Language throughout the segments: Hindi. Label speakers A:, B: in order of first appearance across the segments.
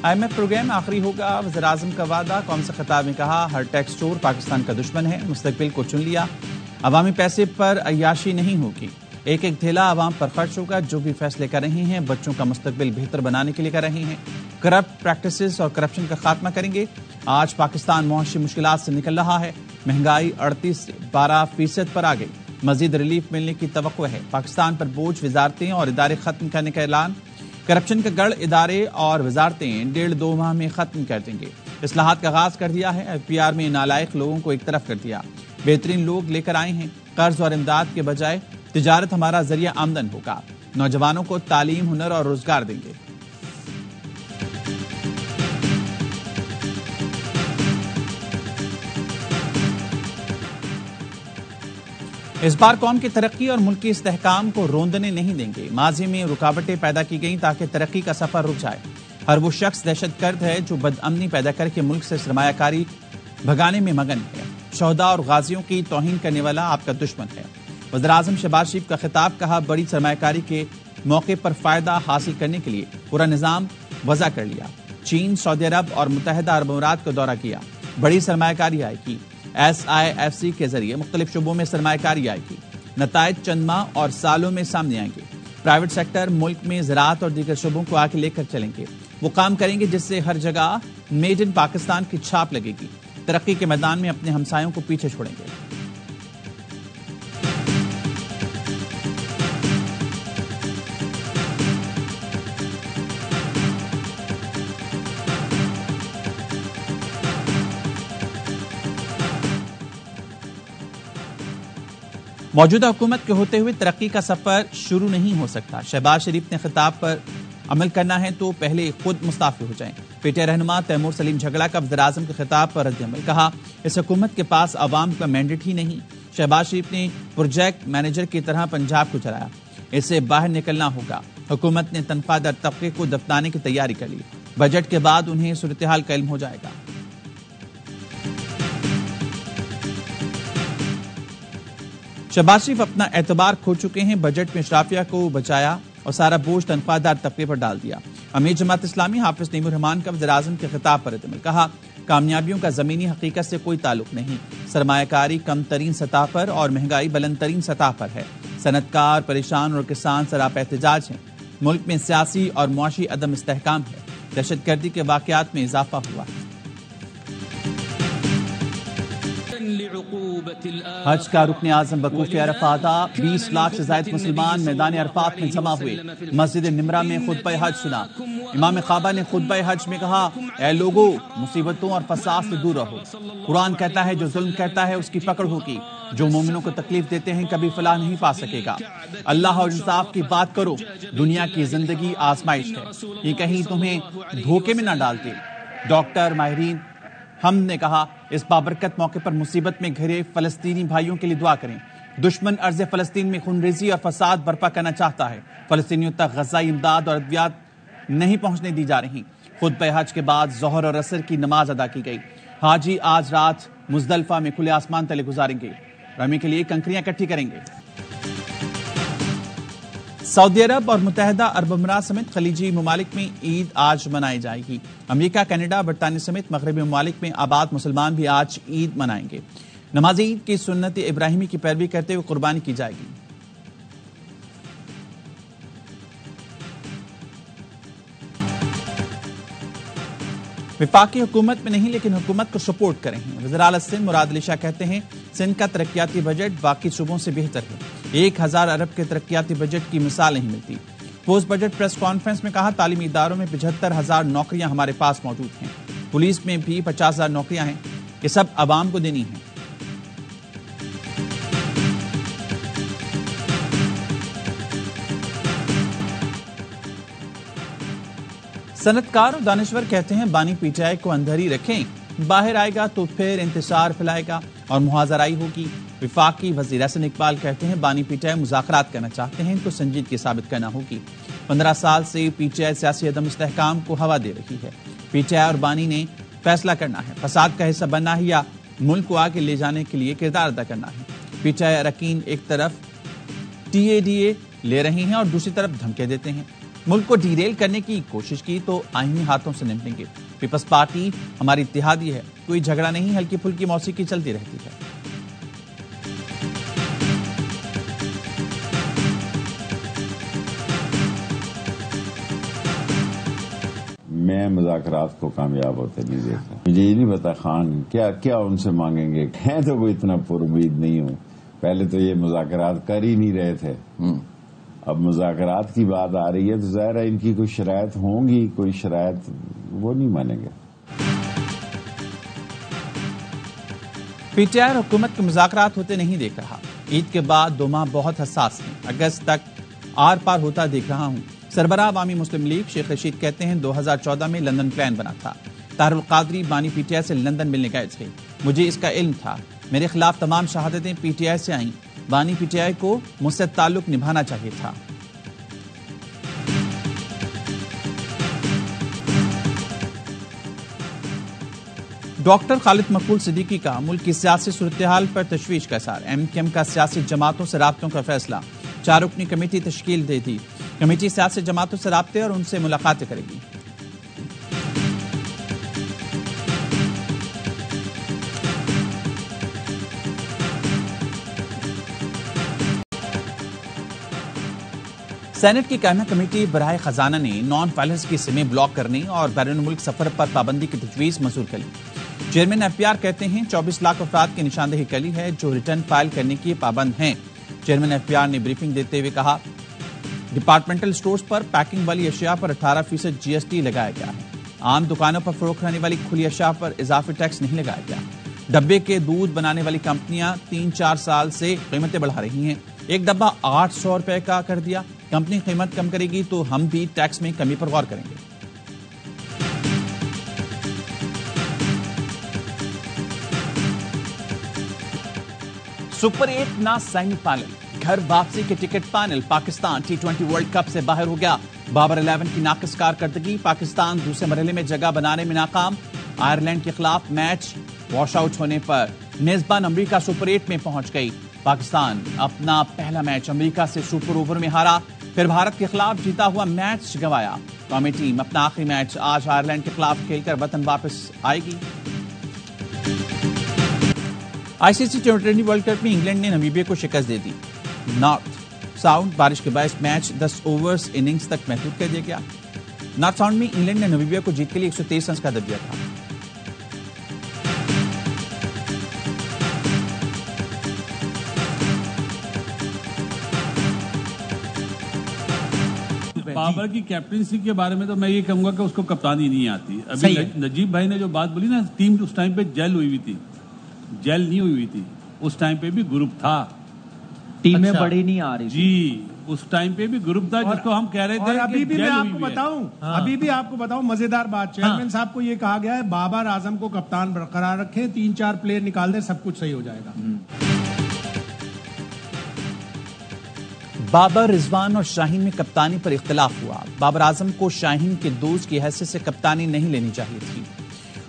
A: IMF प्रोग्राम आखिरी होगा, वज़ीर-ए-आज़म का वादा। कौम से खिताब में कहा, हर टैक्स चोर पाकिस्तान का दुश्मन है, मुस्तकबिल को चुन लिया। अवामी पैसे पर अय्याशी नहीं होगी, एक एक थैला आवाम पर खर्च होगा। जो भी फैसले कर रहे हैं बच्चों का मुस्तकबिल बेहतर बनाने के लिए कर रहे हैं। करप्ट प्रैक्टिसेस और करप्शन का खात्मा करेंगे। आज पाकिस्तान मुआशी मुश्किलात से निकल रहा है। महंगाई 38 से 12% पर आ गई। मजीद रिलीफ मिलने की तवक्को है। पाकिस्तान पर बोझ वजारतें और इदारे खत्म करने का ऐलान। करप्शन का गढ़ इदारे और वजारतें 1.5-2 माह में खत्म कर देंगे। इस्लाहात का आगाज कर दिया है। FPR में नालायक लोगों को एक तरफ कर दिया, बेहतरीन लोग लेकर आए हैं। कर्ज और इमदाद के बजाय तिजारत हमारा जरिया आमदन होगा। नौजवानों को तालीम, हुनर और रोजगार देंगे। इस बार कौम की तरक्की और मुल्क के इस्तेहकाम को रोंदने नहीं देंगे। माजी में रुकावटें पैदा की गई ताकि तरक्की का सफर रुक जाए। हर वो शख्स दहशतगर्द है जो बदअमनी पैदा करके मुल्क से सरमायाकारी भगाने में मगन है। शोहदा और गाजियों की तौहीन करने वाला आपका दुश्मन है। वज़ीर-ए-आज़म शहबाज शरीफ का खिताब। कहा, बड़ी सरमायाकारी के मौके पर फायदा हासिल करने के लिए पूरा निजाम वज़ा कर लिया। चीन, सऊदी अरब और मुत्तहिदा अरब अमीरात का दौरा किया। बड़ी सरमायाकारी आएगी। SIFC के जरिए मुख्तलिफ शुबों में सरमायाकारी आएगी। नतायज चंद माह और सालों में सामने आएंगे। प्राइवेट सेक्टर मुल्क में ज़राअत और दीगर शुबों को आगे लेकर चलेंगे। वो काम करेंगे जिससे हर जगह मेड इन पाकिस्तान की छाप लगेगी। तरक्की के मैदान में अपने हमसायों को पीछे छोड़ेंगे। मौजूदा हुकूमत के होते हुए तरक्की का सफर शुरू नहीं हो सकता। शहबाज शरीफ ने खिताब पर अमल करना है तो पहले खुद मुस्ताफी हो जाएं। PTI रहनुमा तैमूर सलीम झगड़ा का वज़ीर-ए-आज़म के खिताब पर रद्द-ए-अमल। कहा, इस हुकूमत के पास अवाम का मैंडेट ही नहीं। शहबाज शरीफ ने प्रोजेक्ट मैनेजर की तरह पंजाब को चलाया, इससे बाहर निकलना होगा। हुकूमत ने तनख्वाहदार तबके को दफनाने की तैयारी कर ली। बजट के बाद उन्हें सूरत हाल का इल्म हो जाएगा। शहबाज शरीफ अपना एतबार खो चुके हैं। बजट में इशराफिया को बचाया और सारा बोझ तनख्वाहदार तबके पर डाल दिया। अमीर जमात इस्लामी हाफिज नईमुर रहमान का वज़ीर-ए-आज़म के खिताब पर रद्द-ए-अमल। कहा, कामयाबियों का जमीनी हकीकत से कोई ताल्लुक नहीं। सरमायाकारी कम तरीन सतह पर और महंगाई बुलंद तरीन सतह पर है। सनतकार परेशान और किसान सरापा एहतजाज हैं। मुल्क में सियासी और मुआशी अदम इस्तेहकाम है। दहशतगर्दी के वाकयात में इजाफा हुआ है। हज का रुकन आजम वकूफ अरफात। 20 लाख से ज्यादा मुसलमान मैदान अरफात में जमा हुए। मस्जिद निमरा में खुतबा हज सुना। इमाम ख्वाबा ने खुतबा हज में कहा, ऐ लोगो, मुसीबतों और फसाद से दूर रहो। कुरान कहता है, जो जुल्म करता है उसकी पकड़ होगी। जो मोमिनों को तकलीफ देते हैं कभी फलाह नहीं पा सकेगा। अल्लाह और इंसाफ की बात करो। दुनिया की जिंदगी आजमाइश है, ये कहीं तुम्हें धोखे में न डालते। डॉक्टर, माहिरीन, हमने कहा, इस बाबरकत मौके पर मुसीबत में घिरे फलस्तीनी भाइयों के लिए दुआ करें। दुश्मन अर्ज़ फलस्तीन में खूनरेजी और फसाद बर्पा करना चाहता है। फलस्तीनियों तक ग़ज़ाई इमदाद और अद्वियात नहीं पहुंचने दी जा रही। खुतबा हज के बाद ज़ोहर और असर की नमाज अदा की गई। हाजी आज रात मुज़दलिफ़ा में खुले आसमान तले गुजारेंगे। रमी के लिए कंकरियां इकट्ठी करेंगे। सऊदी अरब और मुत्तहिदा अरब अमीरात समेत खलीजी ममालिक में ईद आज मनाई जाएगी। अमेरिका, कनाडा, बरतानिया समेत मगरबी ममालिक में आबाद मुसलमान भी आज ईद मनाएंगे। नमाज ईद की सुन्नत इब्राहिमी की पैरवी करते हुए कुर्बानी की जाएगी। विफाकी हुकूमत में नहीं लेकिन हुकूमत को सपोर्ट करें। वज़ीर आला सिंध मुराद अली शाह कहते हैं, सिंध का तरक्याती बजट बाकी सूबों से बेहतर है। 1000 अरब के तरक्याती बजट की मिसाल नहीं मिलती। पोस्ट बजट प्रेस कॉन्फ्रेंस में कहा, तालीमी इदारों में 75,000 नौकरियां हमारे पास मौजूद हैं। पुलिस में भी 50,000 नौकरियां हैं। ये सब आवाम को देनी है। सनतकार और दानिश्वर कहते हैं, बानी PTI को अंदर ही रखें, बाहर आएगा तो फिर इंतशार फैलाएगा और मुहाजराई होगी। विफाकी वज़ीर हसन इकबाल कहते हैं, बानी PTI मुज़ाकरात करना चाहते हैं तो संजीदगी साबित करना होगी। 15 साल से PTI सियासी अदम इस्तेहकाम को हवा दे रही है। PTI और बानी ने फैसला करना है, फसाद का हिस्सा बनना है या मुल्क को आगे ले जाने के लिए किरदार अदा करना है। PTI अरकान एक तरफ TADA ले रही हैं और दूसरी तरफ धमके देते हैं। मुल्क को डीरेल करने की कोशिश की तो आईनी हाथों से निपटेंगे। पीपल्स पार्टी हमारी इत्तेहादी है, कोई झगड़ा नहीं, हल्की फुल्की मौसीकी चलती रहती है।
B: मैं मुज़ाकरात को कामयाब होते नहीं देखता। मुझे ये नहीं पता खान क्या क्या उनसे मांगेंगे। मैं तो कोई इतना पुरुमीद नहीं हूँ। पहले तो ये मुज़ाकरात कर ही नहीं रहे थे, अब मुज़ाकरात की बात आ रही है तो ज़ाहिर है इनकी कोई शरायत होंगी, कोई शरायत वो नहीं मानेंगे।
A: पीटीआई हुकूमत के मुज़ाकरात होते नहीं देख रहा। ईद के बाद 2 माह बहुत हसास हैं, अगस्त तक आर पार होता देख रहा हूँ। सरबराह अवामी मुस्लिम लीग शेख रशीद कहते हैं 2014 में लंदन प्लान बना था। तारुल कादरी बानी पीटीआई से लंदन मिलने गए थे, मुझे इसका इल्म था। मेरे खिलाफ तमाम शहादतें पीटीआई से आईं। बानी पीटीआई को मुझसे ताल्लुक निभाना चाहिए था। डॉक्टर खालिद मकबूल सिद्दीकी का मुल्क की सियासी सूरत-ए-हाल पर तशवीश का इज़हार। एमकेएम का सियासी जमातों से राब्तों का फैसला, 4 रुकनी कमेटी तश्कील दे दी। कमेटी सियासी जमातों से राब्ते और उनसे मुलाकातें करेगी। सेनेट की कैबिनेट कमेटी बराए खजाना ने नॉन वायलेंस की सिमें ब्लॉक करने और बैरून मुल्क सफर पर पाबंदी की तजवीज़ मंजूर कर ली। चेयरमैन एफपीआर कहते हैं 24 लाख अफराद की निशानदेही कर ली है जो रिटर्न फाइल करने की पाबंद हैं। चेयरमैन एफपीआर ने ब्रीफिंग देते हुए कहा, डिपार्टमेंटल स्टोर्स पर पैकिंग वाली अशिया पर 18% जीएसटी लगाया गया है। आम दुकानों पर फरोख्त होने वाली खुली अशिया पर इजाफी टैक्स नहीं लगाया गया। डब्बे के दूध बनाने वाली कंपनियां 3-4 साल से कीमतें बढ़ा रही हैं। एक डब्बा 800 रुपए का कर दिया। कंपनी कीमत कम करेगी तो हम भी टैक्स में कमी पर गौर करेंगे। सुपर 8 ना सेमीफाइनल, घर वापसी के ticket final. Pakistan T20 world cup से बाहर हो गया। बाबर 11 की नाकिस कारकर्दगी, पाकिस्तान दूसरे मरहले में जगह बनाने में नाकाम। आयरलैंड के खिलाफ मैच वॉश आउट होने पर मेजबान अमेरिका सुपर 8 में पहुंच गई। पाकिस्तान अपना पहला मैच अमेरिका से सुपर ओवर में हारा, फिर भारत के खिलाफ जीता हुआ मैच गंवाया। कौमी टीम अपना आखिरी मैच आज आयरलैंड के खिलाफ खेलकर वतन वापस आएगी। आईसीसी T20 वर्ल्ड कप में इंग्लैंड ने नामीबिया को शिकस्त दे दी। नॉर्थ साउंड बारिश के बायस मैच 10 ओवर्स इनिंग्स तक महदूद कर दिया गया। नॉर्थ साउंड में इंग्लैंड ने नामीबिया को जीत के लिए 123 रन का दर दिया था।
C: बाबर की कैप्टनसी के बारे में तो मैं ये कहूंगा कि उसको कप्तानी नहीं आती। अभी नजीब भाई ने जो बात बोली ना, टीम उस टाइम पे जेल हुई थी, जेल नहीं हुई थी। उस टाइम पे भी ग्रुप था,
D: टीमें बड़ी नहीं आ रही
C: जी। उस टाइम पे भी ग्रुप था जिसको हम कह रहे थे।
E: और अभी भी मैं आपको बताऊं, अभी भी आपको बताऊं मजेदार बात, चेयरमैन साहब को ये कहा गया है बाबर आजम को कप्तान बरकरार रखें, 3-4 प्लेयर निकाल दें, सब कुछ सही हो जाएगा।
A: बाबर, रिजवान और शाहीन में कप्तानी पर इख्तिलाफ हुआ। बाबर आजम को शाहीन के दोस्त की हैसियत से कप्तानी नहीं लेनी चाहिए थी।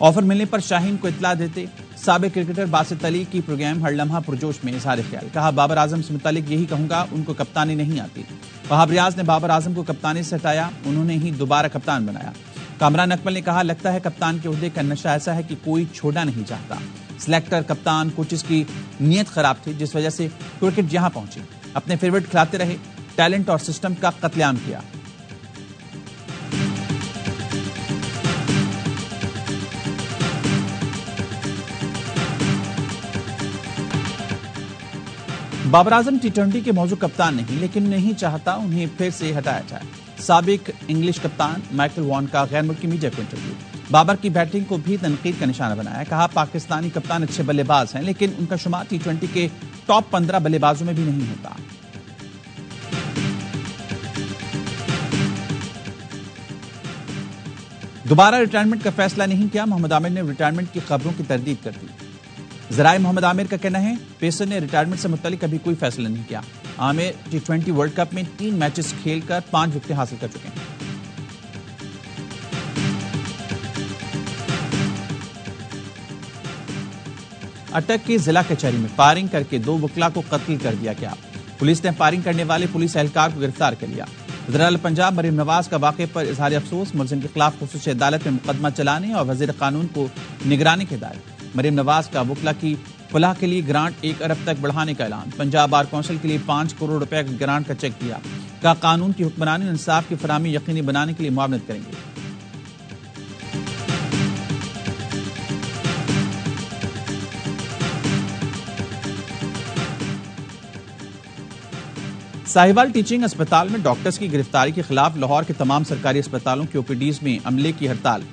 A: ऑफर मिलने पर शाहीन को इत्तला देते साबिक क्रिकेटर बासित अली की प्रोग्राम हर लम्हा पुरजोश में इजहार ख्याल। कहा, बाबर आजम से मुतालिक यही कहूंगा, उनको कप्तानी नहीं आती। वहाब रियाज ने बाबर आजम को कप्तानी से हटाया, उन्होंने ही दोबारा कप्तान बनाया। कामरान अकमल ने कहा, लगता है कप्तान के ओहदे का नशा ऐसा है कि कोई छोड़ना नहीं चाहता। सिलेक्टर, कप्तान, कोचेस की नीयत खराब थी जिस वजह से क्रिकेट यहां पहुंची। अपने फेवरेट खिलाते रहे, टैलेंट और सिस्टम का कत्लेआम किया। बाबर आजम T20 के मौजूद कप्तान नहीं, लेकिन नहीं चाहता उन्हें फिर से हटाया जाए। साबिक इंग्लिश कप्तान माइकल वॉन का गैर मुल्की मीडिया को इंटरव्यू। बाबर की बैटिंग को भी तनकीद का निशाना बनाया। कहा, पाकिस्तानी कप्तान अच्छे बल्लेबाज हैं, लेकिन उनका शुमार T20 के टॉप 15 बल्लेबाजों में भी नहीं होता। दोबारा रिटायरमेंट का फैसला नहीं किया। मोहम्मद आमिर ने रिटायरमेंट की खबरों की तरदीद कर दी। जराए मोहम्मद आमिर का कहना है, पेसर ने रिटायरमेंट से मुतालिक अभी कोई फैसला नहीं किया। आमिर T20 वर्ल्ड कप में 3 मैचेस खेलकर 5 विकेट हासिल कर चुके हैं। अटक के जिला कचहरी में फायरिंग करके 2 वकला को कत्ल कर दिया गया। पुलिस ने फायरिंग करने वाले पुलिस एहलकार को गिरफ्तार कर लिया। वज़ीर-ए-आला पंजाब मरीम नवाज का वाक़े पर इजहार अफसोस, मुलजिम के खिलाफ खुसूसी अदालत में मुकदमा चलाने और वज़ीर कानून को निगरानी की हिदायत। मरीम नवाज का वकला की फलाह के लिए ग्रांट 1 अरब तक बढ़ाने का ऐलान। पंजाब बार काउंसिल के लिए 5 करोड़ रुपए का ग्रांट का चेक दिया। का कानून की हुक्मरानी और इंसाफ की फराहमी यकीनी बनाने के लिए मुआवनत करेंगे। साहिवाल टीचिंग अस्पताल में डॉक्टर्स की गिरफ्तारी के खिलाफ लाहौर के तमाम सरकारी अस्पतालों के ओपीडीज में अमले की हड़ताल।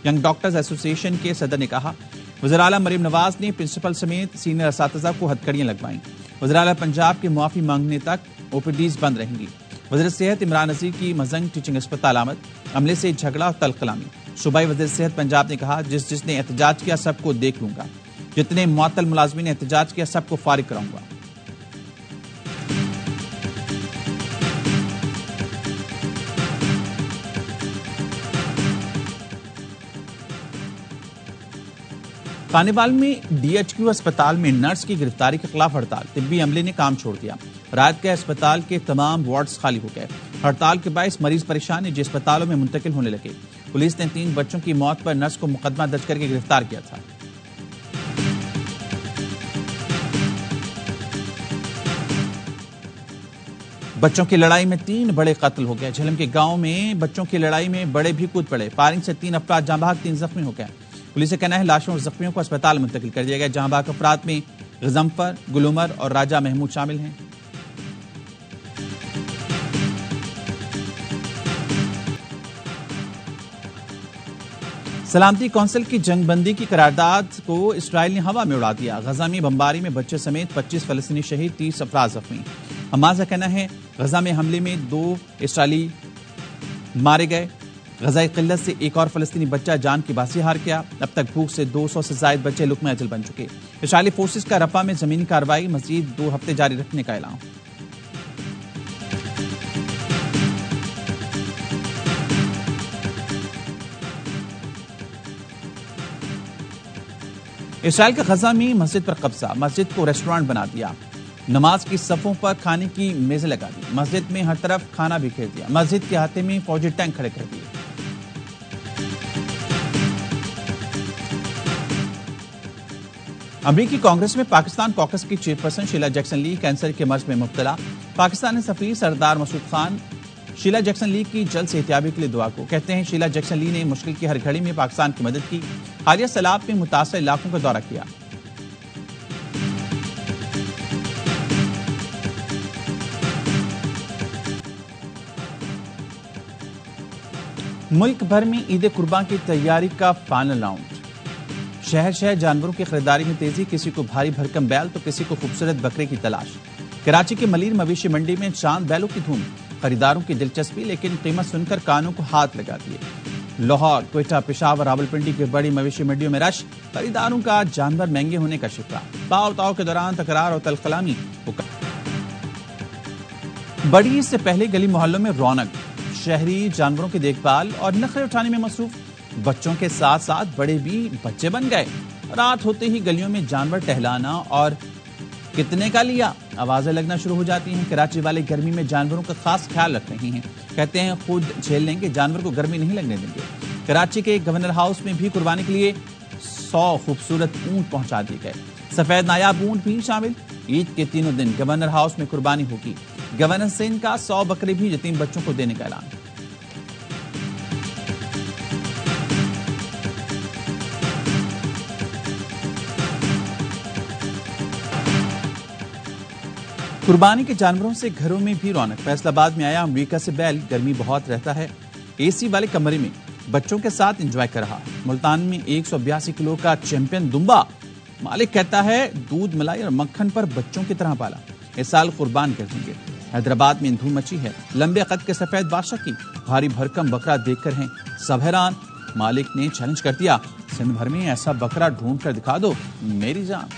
A: यंग डॉक्टर्स एसोसिएशन के सदर ने कहा, वज़ीर-ए-आला मरीम नवाज ने प्रिंसिपल समेत सीनियर असातिज़ा को हथकड़ियां लगवाईं। वज़ीर-ए-आला पंजाब के मुआफी मांगने तक ओपीडीज बंद रहेंगी। वज़ीर सेहत इमरान नज़ीर की मजंग टीचिंग अस्पताल आमद, अमले से झगड़ा और तलकलामी। सूबाई वज़ीर सेहत पंजाब ने कहा, जिसने एहतजाज किया सबको देख लूंगा, जितने मुअत्तल मुलाजमीन ने एहतजाज किया सबको फारिग कराऊंगा। खानेवाल में डीएचक्यू अस्पताल में नर्स की गिरफ्तारी के खिलाफ हड़ताल। तिब्बी अमले ने काम छोड़ दिया। रात के अस्पताल के तमाम वार्ड्स खाली हो गए। हड़ताल के बायस मरीज परेशान निजी अस्पतालों में मुंतकिल होने लगे। पुलिस ने 3 बच्चों की मौत पर नर्स को मुकदमा दर्ज करके गिरफ्तार किया था। बच्चों की लड़ाई में 3 बड़े कत्ल हो गए। झेलम के गांव में बच्चों की लड़ाई में बड़े भी कूद पड़े। फायरिंग से 3 अफराद जहां भाग 3 जख्मी हो गए। पुलिस का कहना है लाशों और जख्मियों को अस्पताल मुंतकिल कर दिया गया। जहां भाग अफराद में गजम्फर, गुलुमर और राजा महमूद शामिल हैं। सलामती कौंसिल की जंगबंदी की करारदाद को इसराइल ने हवा में उड़ा दिया। गजा में बमबारी में बच्चे समेत 25 फलस्तीनी शहीद, 30 अफराद जख्मी। हमास का कहना है गजा में हमले में 2 इसराइली मारे गए। गजाई किल्लत से एक और फलस्तीनी बच्चा जान की बाजी हार गया। अब तक भूख से 200 से ज्यादा बच्चे लुक़्मे अजल बन चुके। इसराइली फोर्सेस का रफा में जमीनी कार्रवाई मजीद 2 हफ्ते जारी रखने का ऐलान। इसराइल के गजा में मस्जिद पर कब्जा। मस्जिद को रेस्टोरेंट बना दिया। नमाज की सफों पर खाने की मेजें लगा दी। मस्जिद में हर तरफ खाना बिखेर दिया। मस्जिद के अहाते में फौजी टैंक खड़े कर दिए। अमरीकी कांग्रेस में पाकिस्तान कॉकस की चेयरपर्सन शीला जैक्सन ली कैंसर के मर्ज में मुब्तला। पाकिस्तानी सफीर सरदार मसूद खान शीला जैक्सन ली की जल्द सेहतियाबी के लिए दुआ को। कहते हैं शीला जैक्सन ली ने मुश्किल की हर घड़ी में पाकिस्तान की मदद की। हालिया सैलाब में मुतासर इलाकों का दौरा किया। मुल्क भर में ईद कुर्बान की तैयारी का फाइनल राउंड। शहर शहर जानवरों की खरीदारी में तेजी। किसी को भारी भरकम बैल तो किसी को खूबसूरत बकरे की तलाश। कराची के मलीर मवेशी मंडी में चांद बैलों की धूम। खरीदारों की दिलचस्पी, लेकिन कीमत सुनकर कानों को हाथ लगा दिए। लाहौर, क्वेटा, पेशावर, रावलपिंडी की बड़ी मवेशी मंडियों में रश। खरीदारों का जानवर महंगे होने का शिकवा। ताव ताव के दौरान तकरार और तलखलामी। बड़ी ईद से पहले गली मोहल्लों में रौनक। शहरी जानवरों की देखभाल और नखरे उठाने में मसरूफ। बच्चों के साथ साथ बड़े भी बच्चे बन गए। रात होते ही गलियों में जानवर टहलाना और कितने का लिया आवाजें लगना शुरू हो जाती हैं। कराची वाले गर्मी में जानवरों का खास ख्याल रख रहे हैं। कहते हैं खुद झेल लेंगे, जानवर को गर्मी नहीं लगने देंगे। कराची के गवर्नर हाउस में भी कुर्बानी के लिए 100 खूबसूरत ऊंट पहुंचा दिए गए। सफेद नायाब ऊंट भी शामिल। ईद के 3 दिन गवर्नर हाउस में कुर्बानी होगी। गवर्नर सिंह का 100 बकरे भी यतीम बच्चों को देने का ऐलान। कुर्बानी के जानवरों से घरों में भी रौनक। फैसलाबाद में आया अमेरिका से बैल। गर्मी बहुत रहता है। एसी वाले कमरे में बच्चों के साथ एंजॉय कर रहा है। मुल्तान में 182 किलो का चैंपियन दुम्बा। मालिक कहता है दूध, मलाई और मक्खन पर बच्चों की तरह पाला। इस साल कुर्बान कर देंगे। हैदराबाद में धूम मची है। लंबे कद के सफेद बादशाह की भारी भरकम बकरा देखकर हैं सब हैरान। मालिक ने चैलेंज कर दिया, सिंध भर में ऐसा बकरा ढूंढ कर दिखा दो मेरी जान।